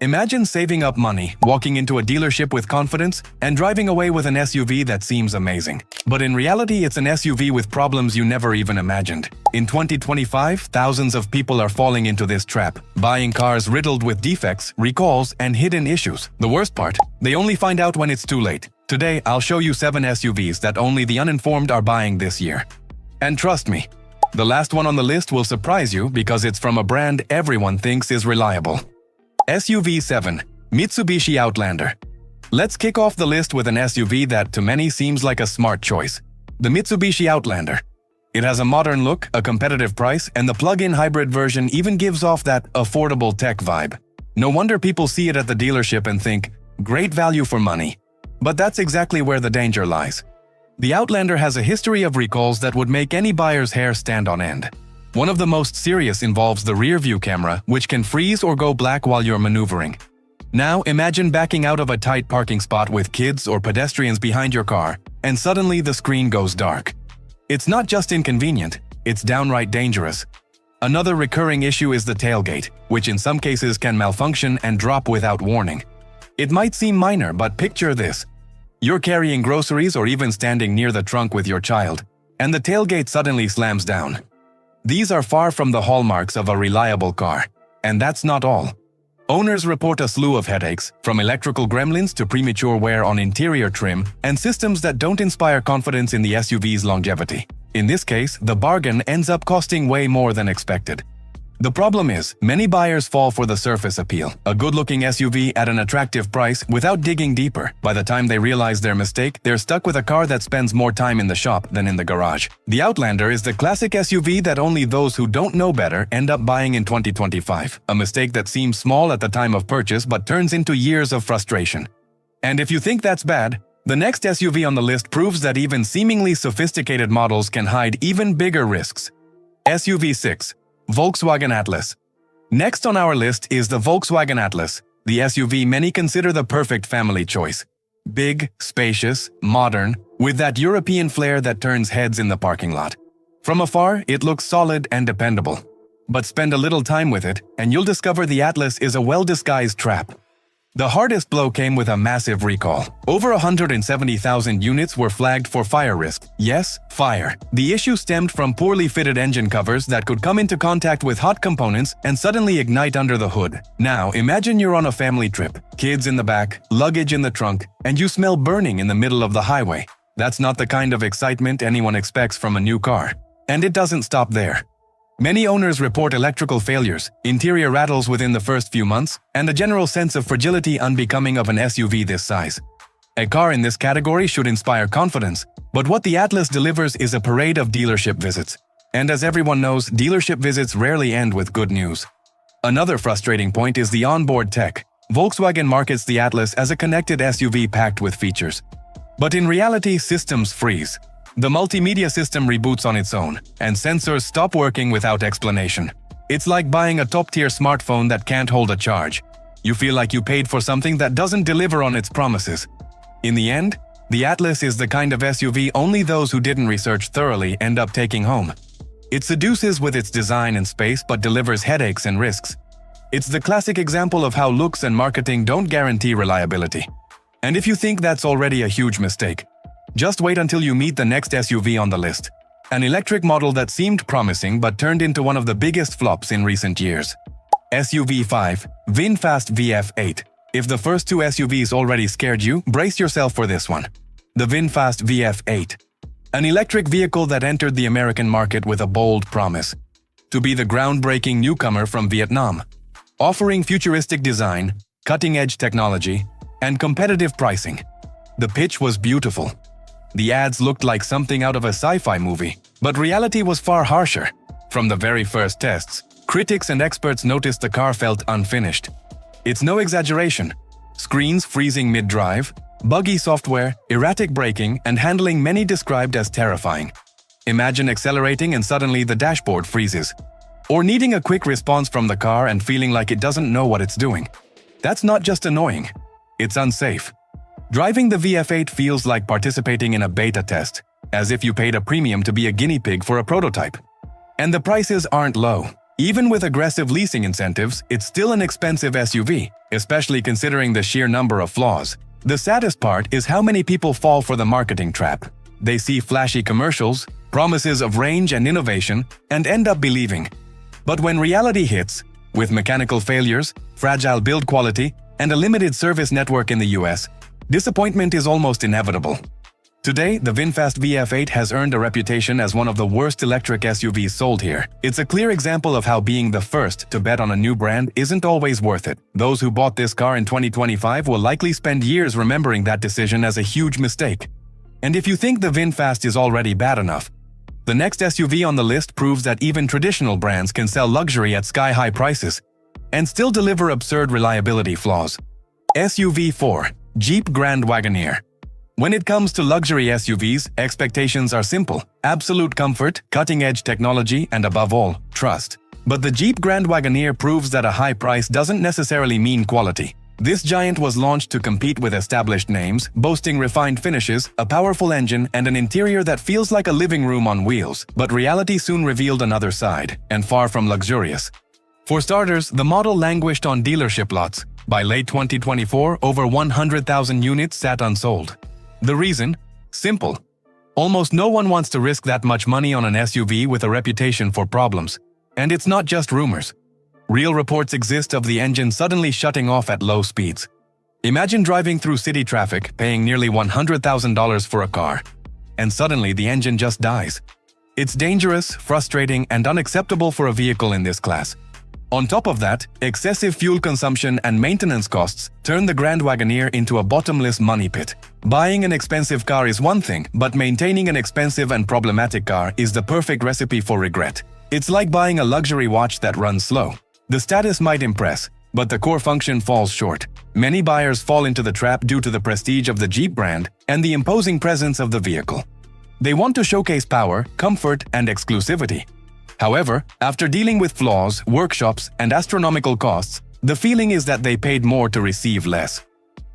Imagine saving up money, walking into a dealership with confidence, and driving away with an SUV that seems amazing. But in reality, it's an SUV with problems you never even imagined. In 2025, thousands of people are falling into this trap, buying cars riddled with defects, recalls, and hidden issues. The worst part? They only find out when it's too late. Today, I'll show you 7 SUVs that only the uninformed are buying this year. And trust me, the last one on the list will surprise you because it's from a brand everyone thinks is reliable. SUV 7. Mitsubishi Outlander. Let's kick off the list with an SUV that to many seems like a smart choice. The Mitsubishi Outlander. It has a modern look, a competitive price, and the plug-in hybrid version even gives off that affordable tech vibe. No wonder people see it at the dealership and think, great value for money. But that's exactly where the danger lies. The Outlander has a history of recalls that would make any buyer's hair stand on end. One of the most serious involves the rear-view camera, which can freeze or go black while you're maneuvering. Now imagine backing out of a tight parking spot with kids or pedestrians behind your car, and suddenly the screen goes dark. It's not just inconvenient, it's downright dangerous. Another recurring issue is the tailgate, which in some cases can malfunction and drop without warning. It might seem minor, but picture this. You're carrying groceries or even standing near the trunk with your child, and the tailgate suddenly slams down. These are far from the hallmarks of a reliable car. And that's not all. Owners report a slew of headaches, from electrical gremlins to premature wear on interior trim and systems that don't inspire confidence in the SUV's longevity. In this case, the bargain ends up costing way more than expected. The problem is, many buyers fall for the surface appeal, a good-looking SUV at an attractive price without digging deeper. By the time they realize their mistake, they're stuck with a car that spends more time in the shop than in the garage. The Outlander is the classic SUV that only those who don't know better end up buying in 2025, a mistake that seems small at the time of purchase but turns into years of frustration. And if you think that's bad, the next SUV on the list proves that even seemingly sophisticated models can hide even bigger risks. SUV 6. Volkswagen Atlas. Next on our list is the Volkswagen Atlas, the SUV many consider the perfect family choice. Big, spacious, modern, with that European flair that turns heads in the parking lot. From afar, it looks solid and dependable. But spend a little time with it, and you'll discover the Atlas is a well-disguised trap. The hardest blow came with a massive recall. Over 170,000 units were flagged for fire risk. Yes, fire. The issue stemmed from poorly fitted engine covers that could come into contact with hot components and suddenly ignite under the hood. Now, imagine you're on a family trip, kids in the back, luggage in the trunk, and you smell burning in the middle of the highway. That's not the kind of excitement anyone expects from a new car. And it doesn't stop there. Many owners report electrical failures, interior rattles within the first few months, and a general sense of fragility unbecoming of an SUV this size. A car in this category should inspire confidence, but what the Atlas delivers is a parade of dealership visits. And as everyone knows, dealership visits rarely end with good news. Another frustrating point is the onboard tech. Volkswagen markets the Atlas as a connected SUV packed with features. But in reality, systems freeze. The multimedia system reboots on its own, and sensors stop working without explanation. It's like buying a top-tier smartphone that can't hold a charge. You feel like you paid for something that doesn't deliver on its promises. In the end, the Atlas is the kind of SUV only those who didn't research thoroughly end up taking home. It seduces with its design and space but delivers headaches and risks. It's the classic example of how looks and marketing don't guarantee reliability. And if you think that's already a huge mistake, just wait until you meet the next SUV on the list. An electric model that seemed promising but turned into one of the biggest flops in recent years. SUV 5. VinFast VF8. If the first 2 SUVs already scared you, brace yourself for this one. The VinFast VF8. An electric vehicle that entered the American market with a bold promise. To be the groundbreaking newcomer from Vietnam. Offering futuristic design, cutting-edge technology, and competitive pricing. The pitch was beautiful. The ads looked like something out of a sci-fi movie, but reality was far harsher. From the very first tests, critics and experts noticed the car felt unfinished. It's no exaggeration. Screens freezing mid-drive, buggy software, erratic braking, and handling many described as terrifying. Imagine accelerating and suddenly the dashboard freezes. Or needing a quick response from the car and feeling like it doesn't know what it's doing. That's not just annoying, it's unsafe. Driving the VF8 feels like participating in a beta test, as if you paid a premium to be a guinea pig for a prototype. And the prices aren't low. Even with aggressive leasing incentives, it's still an expensive SUV. especially considering the sheer number of flaws. The saddest part is how many people fall for the marketing trap. They see flashy commercials, promises of range and innovation, and end up believing. But when reality hits, with mechanical failures, fragile build quality, and a limited service network in the US, disappointment is almost inevitable. Today, the VinFast VF8 has earned a reputation as one of the worst electric SUVs sold here. It's a clear example of how being the first to bet on a new brand isn't always worth it. Those who bought this car in 2025 will likely spend years remembering that decision as a huge mistake. And if you think the VinFast is already bad enough, the next SUV on the list proves that even traditional brands can sell luxury at sky-high prices and still deliver absurd reliability flaws. SUV 4. Jeep Grand Wagoneer. When it comes to luxury SUVs, expectations are simple: absolute comfort, cutting-edge technology, and above all, trust. But the Jeep Grand Wagoneer proves that a high price doesn't necessarily mean quality. This giant was launched to compete with established names, boasting refined finishes, a powerful engine, and an interior that feels like a living room on wheels. But reality soon revealed another side, and far from luxurious. For starters, the model languished on dealership lots. By late 2024, over 100,000 units sat unsold. The reason? Simple. Almost no one wants to risk that much money on an SUV with a reputation for problems. And it's not just rumors. Real reports exist of the engine suddenly shutting off at low speeds. Imagine driving through city traffic, paying nearly $100,000 for a car, and suddenly the engine just dies. It's dangerous, frustrating, and unacceptable for a vehicle in this class. On top of that, excessive fuel consumption and maintenance costs turn the Grand Wagoneer into a bottomless money pit. Buying an expensive car is one thing, but maintaining an expensive and problematic car is the perfect recipe for regret. It's like buying a luxury watch that runs slow. The status might impress, but the core function falls short. Many buyers fall into the trap due to the prestige of the Jeep brand and the imposing presence of the vehicle. They want to showcase power, comfort, and exclusivity. However, after dealing with flaws, workshops, and astronomical costs, the feeling is that they paid more to receive less.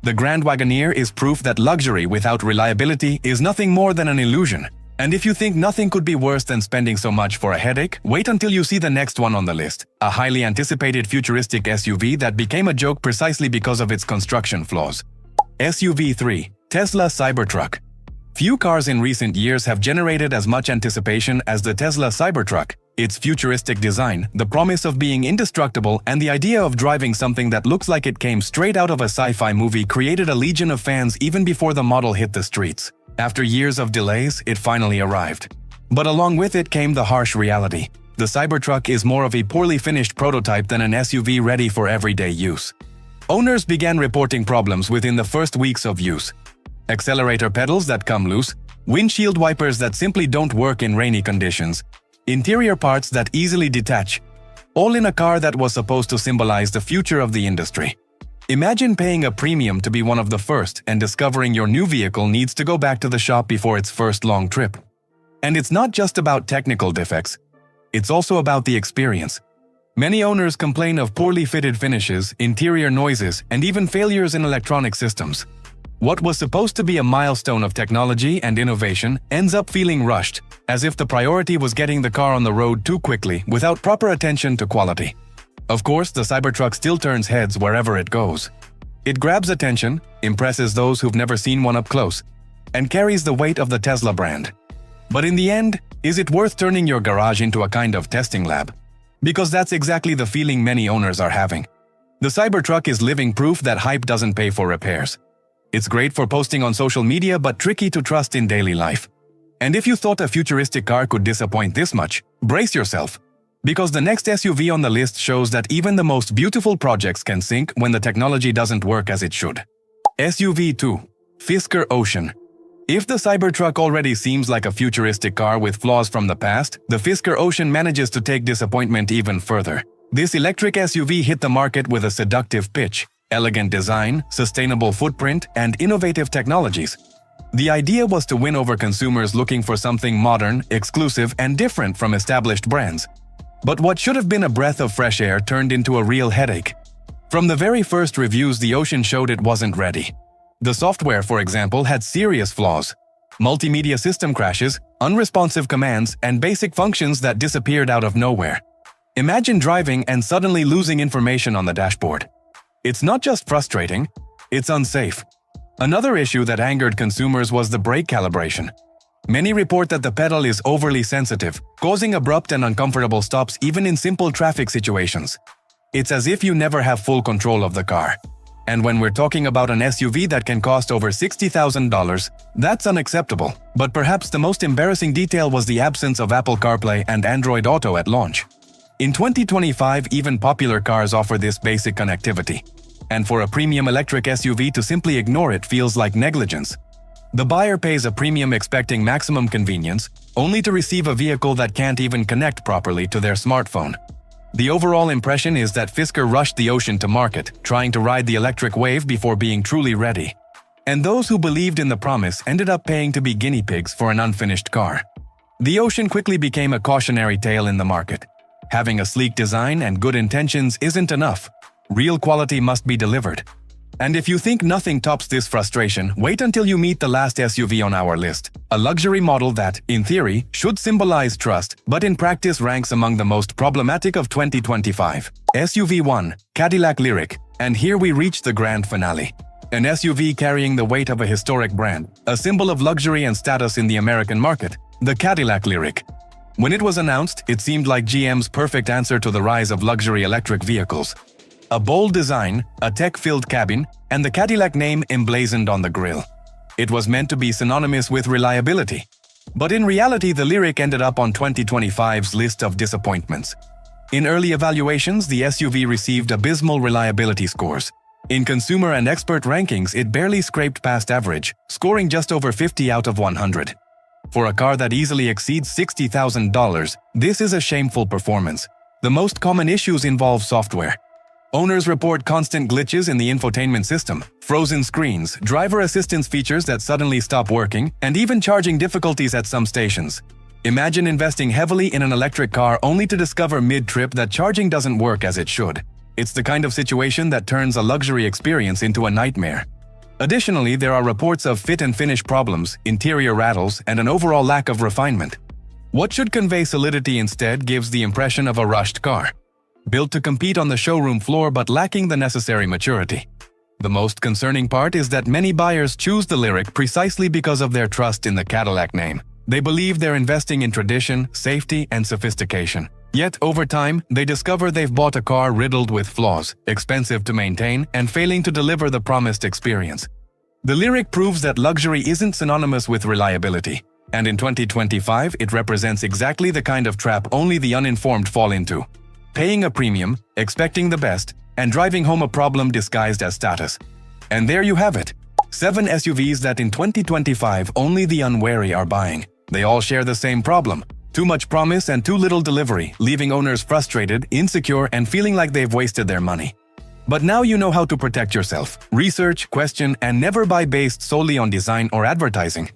The Grand Wagoneer is proof that luxury without reliability is nothing more than an illusion. And if you think nothing could be worse than spending so much for a headache, wait until you see the next one on the list. A highly anticipated futuristic SUV that became a joke precisely because of its construction flaws. SUV 3. Tesla Cybertruck. Few cars in recent years have generated as much anticipation as the Tesla Cybertruck. Its futuristic design, the promise of being indestructible, and the idea of driving something that looks like it came straight out of a sci-fi movie created a legion of fans even before the model hit the streets. After years of delays, it finally arrived. But along with it came the harsh reality. The Cybertruck is more of a poorly finished prototype than an SUV ready for everyday use. Owners began reporting problems within the first weeks of use. Accelerator pedals that come loose, windshield wipers that simply don't work in rainy conditions, interior parts that easily detach, all in a car that was supposed to symbolize the future of the industry. Imagine paying a premium to be one of the first and discovering your new vehicle needs to go back to the shop before its first long trip. And it's not just about technical defects, it's also about the experience. Many owners complain of poorly fitted finishes, interior noises, and even failures in electronic systems. What was supposed to be a milestone of technology and innovation ends up feeling rushed, as if the priority was getting the car on the road too quickly without proper attention to quality. Of course, the Cybertruck still turns heads wherever it goes. It grabs attention, impresses those who've never seen one up close, and carries the weight of the Tesla brand. But in the end, is it worth turning your garage into a kind of testing lab? Because that's exactly the feeling many owners are having. The Cybertruck is living proof that hype doesn't pay for repairs. It's great for posting on social media but tricky to trust in daily life. And if you thought a futuristic car could disappoint this much, brace yourself. Because the next SUV on the list shows that even the most beautiful projects can sink when the technology doesn't work as it should. SUV 2. Fisker Ocean. If the Cybertruck already seems like a futuristic car with flaws from the past, the Fisker Ocean manages to take disappointment even further. This electric SUV hit the market with a seductive pitch, elegant design, sustainable footprint, and innovative technologies. The idea was to win over consumers looking for something modern, exclusive, and different from established brands. But what should have been a breath of fresh air turned into a real headache. From the very first reviews, the Ocean showed it wasn't ready. The software, for example, had serious flaws. Multimedia system crashes, unresponsive commands, and basic functions that disappeared out of nowhere. Imagine driving and suddenly losing information on the dashboard. It's not just frustrating, it's unsafe. Another issue that angered consumers was the brake calibration. Many report that the pedal is overly sensitive, causing abrupt and uncomfortable stops even in simple traffic situations. It's as if you never have full control of the car. And when we're talking about an SUV that can cost over $60,000, that's unacceptable. But perhaps the most embarrassing detail was the absence of Apple CarPlay and Android Auto at launch. In 2025, even popular cars offer this basic connectivity. And for a premium electric SUV to simply ignore it feels like negligence. The buyer pays a premium expecting maximum convenience, only to receive a vehicle that can't even connect properly to their smartphone. The overall impression is that Fisker rushed the Ocean to market, trying to ride the electric wave before being truly ready. And those who believed in the promise ended up paying to be guinea pigs for an unfinished car. The Ocean quickly became a cautionary tale in the market. Having a sleek design and good intentions isn't enough. Real quality must be delivered. And if you think nothing tops this frustration, wait until you meet the last SUV on our list. A luxury model that, in theory, should symbolize trust, but in practice ranks among the most problematic of 2025. SUV 1, Cadillac Lyriq. And here we reach the grand finale. An SUV carrying the weight of a historic brand, a symbol of luxury and status in the American market, the Cadillac Lyriq. When it was announced, it seemed like GM's perfect answer to the rise of luxury electric vehicles. A bold design, a tech-filled cabin, and the Cadillac name emblazoned on the grille. It was meant to be synonymous with reliability. But in reality, the Lyriq ended up on 2025's list of disappointments. In early evaluations, the SUV received abysmal reliability scores. In consumer and expert rankings, it barely scraped past average, scoring just over 50 out of 100. For a car that easily exceeds $60,000, this is a shameful performance. The most common issues involve software. Owners report constant glitches in the infotainment system, frozen screens, driver assistance features that suddenly stop working, and even charging difficulties at some stations. Imagine investing heavily in an electric car only to discover mid-trip that charging doesn't work as it should. It's the kind of situation that turns a luxury experience into a nightmare. Additionally, there are reports of fit and finish problems, interior rattles, and an overall lack of refinement. What should convey solidity instead gives the impression of a rushed car, built to compete on the showroom floor but lacking the necessary maturity. The most concerning part is that many buyers choose the Lyriq precisely because of their trust in the Cadillac name. They believe they're investing in tradition, safety, and sophistication. Yet, over time, they discover they've bought a car riddled with flaws, expensive to maintain, and failing to deliver the promised experience. The Lyriq proves that luxury isn't synonymous with reliability. And in 2025, it represents exactly the kind of trap only the uninformed fall into. Paying a premium, expecting the best, and driving home a problem disguised as status. And there you have it. 7 SUVs that in 2025 only the unwary are buying. They all share the same problem. Too much promise and too little delivery, leaving owners frustrated, insecure, and feeling like they've wasted their money. But now you know how to protect yourself. Research, question, and never buy based solely on design or advertising.